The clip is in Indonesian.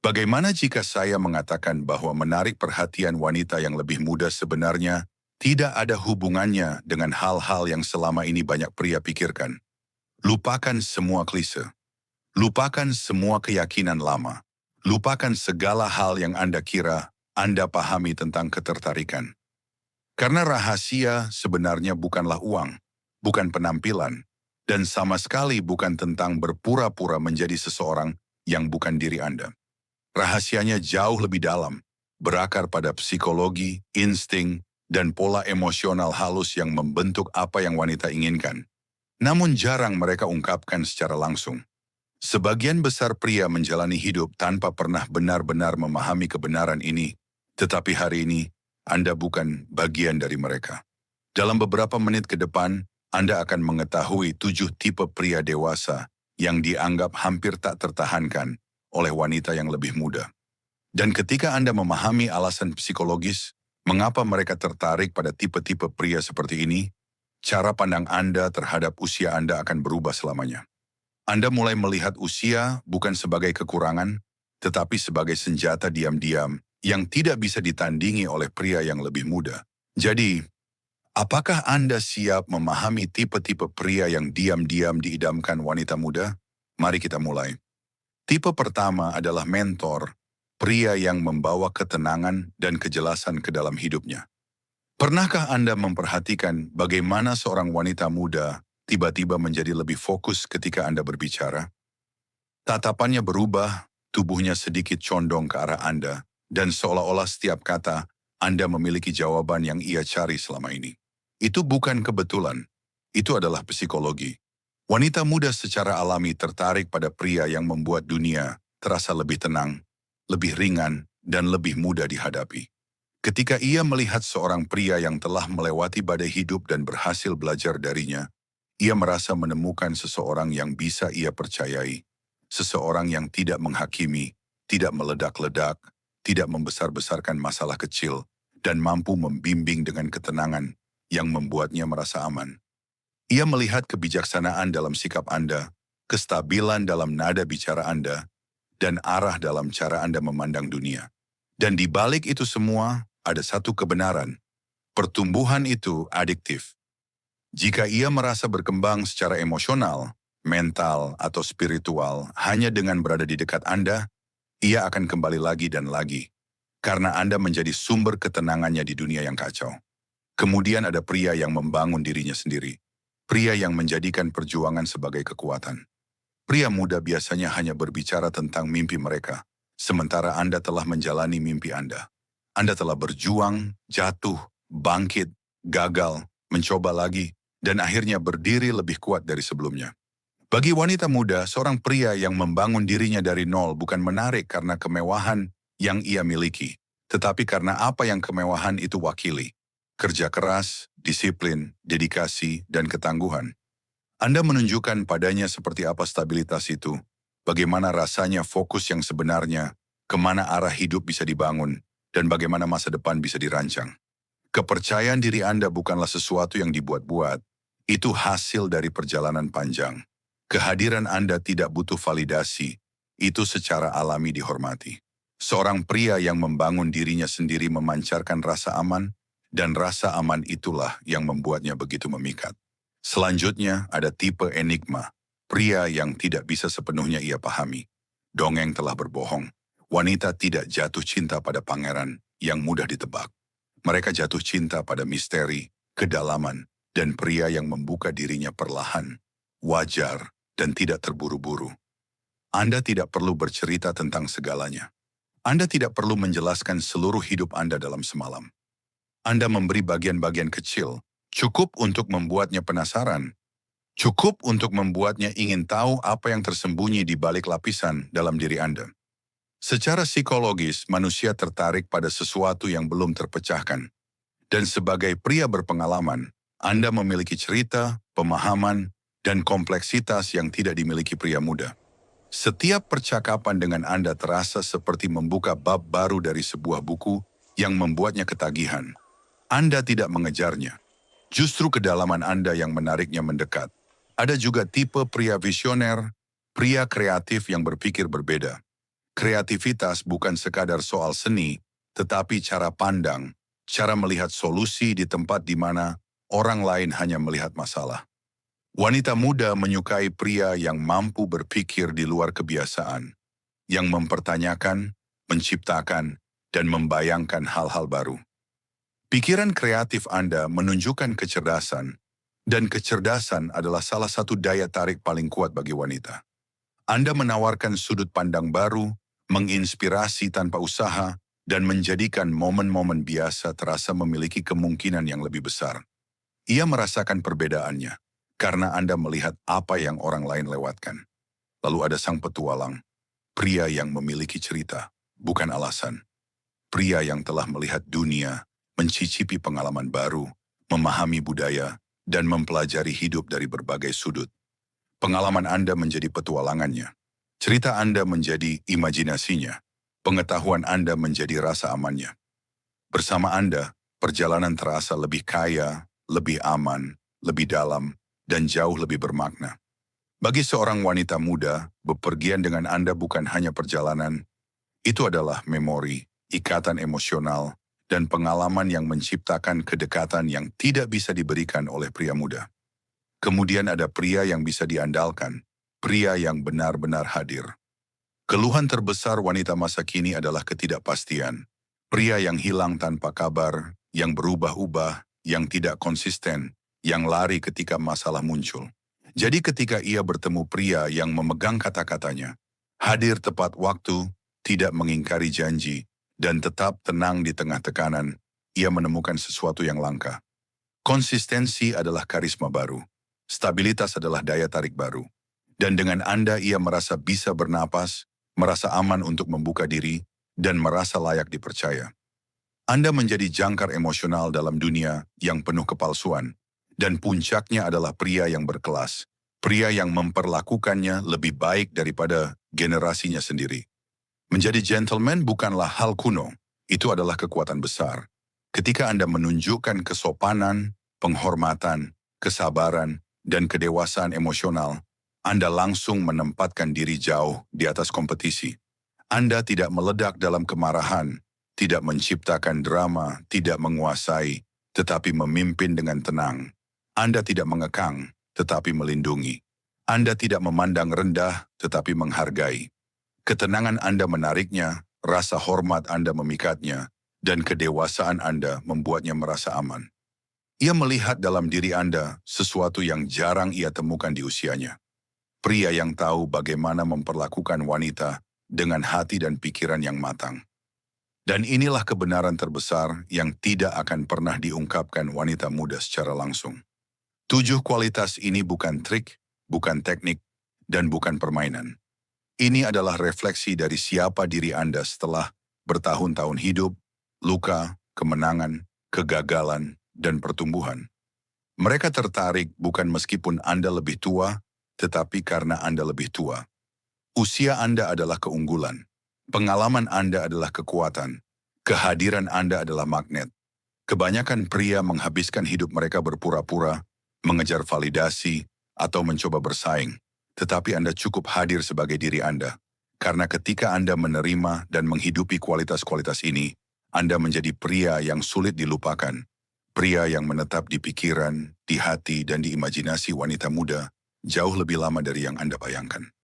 Bagaimana jika saya mengatakan bahwa menarik perhatian wanita yang lebih muda sebenarnya tidak ada hubungannya dengan hal-hal yang selama ini banyak pria pikirkan? Lupakan semua klise. Lupakan semua keyakinan lama. Lupakan segala hal yang Anda kira Anda pahami tentang ketertarikan. Karena rahasia sebenarnya bukanlah uang, bukan penampilan, dan sama sekali bukan tentang berpura-pura menjadi seseorang yang bukan diri Anda. Rahasianya jauh lebih dalam, berakar pada psikologi, insting, dan pola emosional halus yang membentuk apa yang wanita inginkan. Namun jarang mereka ungkapkan secara langsung. Sebagian besar pria menjalani hidup tanpa pernah benar-benar memahami kebenaran ini, tetapi hari ini Anda bukan bagian dari mereka. Dalam beberapa menit ke depan, Anda akan mengetahui 7 tipe pria dewasa yang dianggap hampir tak tertahankan oleh wanita yang lebih muda. Dan ketika Anda memahami alasan psikologis, mengapa mereka tertarik pada tipe-tipe pria seperti ini, cara pandang Anda terhadap usia Anda akan berubah selamanya. Anda mulai melihat usia bukan sebagai kekurangan, tetapi sebagai senjata diam-diam yang tidak bisa ditandingi oleh pria yang lebih muda. Jadi, apakah Anda siap memahami tipe-tipe pria yang diam-diam diidamkan wanita muda? Mari kita mulai. Tipe pertama adalah mentor, pria yang membawa ketenangan dan kejelasan ke dalam hidupnya. Pernahkah Anda memperhatikan bagaimana seorang wanita muda tiba-tiba menjadi lebih fokus ketika Anda berbicara? Tatapannya berubah, tubuhnya sedikit condong ke arah Anda, dan seolah-olah setiap kata Anda memiliki jawaban yang ia cari selama ini. Itu bukan kebetulan, itu adalah psikologi. Wanita muda secara alami tertarik pada pria yang membuat dunia terasa lebih tenang, lebih ringan, dan lebih mudah dihadapi. Ketika ia melihat seorang pria yang telah melewati badai hidup dan berhasil belajar darinya, ia merasa menemukan seseorang yang bisa ia percayai, seseorang yang tidak menghakimi, tidak meledak-ledak, tidak membesar-besarkan masalah kecil, dan mampu membimbing dengan ketenangan yang membuatnya merasa aman. Ia melihat kebijaksanaan dalam sikap Anda, kestabilan dalam nada bicara Anda, dan arah dalam cara Anda memandang dunia. Dan di balik itu semua, ada satu kebenaran. Pertumbuhan itu adiktif. Jika ia merasa berkembang secara emosional, mental, atau spiritual hanya dengan berada di dekat Anda, ia akan kembali lagi dan lagi. Karena Anda menjadi sumber ketenangannya di dunia yang kacau. Kemudian ada pria yang membangun dirinya sendiri. Pria yang menjadikan perjuangan sebagai kekuatan. Pria muda biasanya hanya berbicara tentang mimpi mereka, sementara Anda telah menjalani mimpi Anda. Anda telah berjuang, jatuh, bangkit, gagal, mencoba lagi, dan akhirnya berdiri lebih kuat dari sebelumnya. Bagi wanita muda, seorang pria yang membangun dirinya dari nol bukan menarik karena kemewahan yang ia miliki, tetapi karena apa yang kemewahan itu wakili. Kerja keras, disiplin, dedikasi, dan ketangguhan. Anda menunjukkan padanya seperti apa stabilitas itu, bagaimana rasanya fokus yang sebenarnya, kemana arah hidup bisa dibangun, dan bagaimana masa depan bisa dirancang. Kepercayaan diri Anda bukanlah sesuatu yang dibuat-buat, itu hasil dari perjalanan panjang. Kehadiran Anda tidak butuh validasi, itu secara alami dihormati. Seorang pria yang membangun dirinya sendiri memancarkan rasa aman, dan rasa aman itulah yang membuatnya begitu memikat. Selanjutnya ada tipe enigma, pria yang tidak bisa sepenuhnya ia pahami. Dongeng telah berbohong. Wanita tidak jatuh cinta pada pangeran yang mudah ditebak. Mereka jatuh cinta pada misteri, kedalaman, dan pria yang membuka dirinya perlahan, wajar, dan tidak terburu-buru. Anda tidak perlu bercerita tentang segalanya. Anda tidak perlu menjelaskan seluruh hidup Anda dalam semalam. Anda memberi bagian-bagian kecil, cukup untuk membuatnya penasaran, cukup untuk membuatnya ingin tahu apa yang tersembunyi di balik lapisan dalam diri Anda. Secara psikologis, manusia tertarik pada sesuatu yang belum terpecahkan. Dan sebagai pria berpengalaman, Anda memiliki cerita, pemahaman, dan kompleksitas yang tidak dimiliki pria muda. Setiap percakapan dengan Anda terasa seperti membuka bab baru dari sebuah buku yang membuatnya ketagihan. Anda tidak mengejarnya. Justru kedalaman Anda yang menariknya mendekat. Ada juga tipe pria visioner, pria kreatif yang berpikir berbeda. Kreativitas bukan sekadar soal seni, tetapi cara pandang, cara melihat solusi di tempat di mana orang lain hanya melihat masalah. Wanita muda menyukai pria yang mampu berpikir di luar kebiasaan, yang mempertanyakan, menciptakan, dan membayangkan hal-hal baru. Pikiran kreatif Anda menunjukkan kecerdasan, dan kecerdasan adalah salah satu daya tarik paling kuat bagi wanita. Anda menawarkan sudut pandang baru, menginspirasi tanpa usaha, dan menjadikan momen-momen biasa terasa memiliki kemungkinan yang lebih besar. Ia merasakan perbedaannya, karena Anda melihat apa yang orang lain lewatkan. Lalu ada sang petualang, pria yang memiliki cerita, bukan alasan. Pria yang telah melihat dunia, mencicipi pengalaman baru, memahami budaya, dan mempelajari hidup dari berbagai sudut. Pengalaman Anda menjadi petualangannya. Cerita Anda menjadi imajinasinya. Pengetahuan Anda menjadi rasa amannya. Bersama Anda, perjalanan terasa lebih kaya, lebih aman, lebih dalam, dan jauh lebih bermakna. Bagi seorang wanita muda, bepergian dengan Anda bukan hanya perjalanan, itu adalah memori, ikatan emosional, dan pengalaman yang menciptakan kedekatan yang tidak bisa diberikan oleh pria muda. Kemudian ada pria yang bisa diandalkan, pria yang benar-benar hadir. Keluhan terbesar wanita masa kini adalah ketidakpastian. Pria yang hilang tanpa kabar, yang berubah-ubah, yang tidak konsisten, yang lari ketika masalah muncul. Jadi ketika ia bertemu pria yang memegang kata-katanya, hadir tepat waktu, tidak mengingkari janji, dan tetap tenang di tengah tekanan, ia menemukan sesuatu yang langka. Konsistensi adalah karisma baru. Stabilitas adalah daya tarik baru. Dan dengan Anda ia merasa bisa bernapas, merasa aman untuk membuka diri, dan merasa layak dipercaya. Anda menjadi jangkar emosional dalam dunia yang penuh kepalsuan, dan puncaknya adalah pria yang berkelas, pria yang memperlakukannya lebih baik daripada generasinya sendiri. Menjadi gentleman bukanlah hal kuno, itu adalah kekuatan besar. Ketika Anda menunjukkan kesopanan, penghormatan, kesabaran, dan kedewasaan emosional, Anda langsung menempatkan diri jauh di atas kompetisi. Anda tidak meledak dalam kemarahan, tidak menciptakan drama, tidak menguasai, tetapi memimpin dengan tenang. Anda tidak mengekang, tetapi melindungi. Anda tidak memandang rendah, tetapi menghargai. Ketenangan Anda menariknya, rasa hormat Anda memikatnya, dan kedewasaan Anda membuatnya merasa aman. Ia melihat dalam diri Anda sesuatu yang jarang ia temukan di usianya. Pria yang tahu bagaimana memperlakukan wanita dengan hati dan pikiran yang matang. Dan inilah kebenaran terbesar yang tidak akan pernah diungkapkan wanita muda secara langsung. 7 kualitas ini bukan trik, bukan teknik, dan bukan permainan. Ini adalah refleksi dari siapa diri Anda setelah bertahun-tahun hidup, luka, kemenangan, kegagalan, dan pertumbuhan. Mereka tertarik bukan meskipun Anda lebih tua, tetapi karena Anda lebih tua. Usia Anda adalah keunggulan. Pengalaman Anda adalah kekuatan. Kehadiran Anda adalah magnet. Kebanyakan pria menghabiskan hidup mereka berpura-pura, mengejar validasi, atau mencoba bersaing. Tetapi Anda cukup hadir sebagai diri Anda. Karena ketika Anda menerima dan menghidupi kualitas-kualitas ini, Anda menjadi pria yang sulit dilupakan. Pria yang menetap di pikiran, di hati, dan di imajinasi wanita muda jauh lebih lama dari yang Anda bayangkan.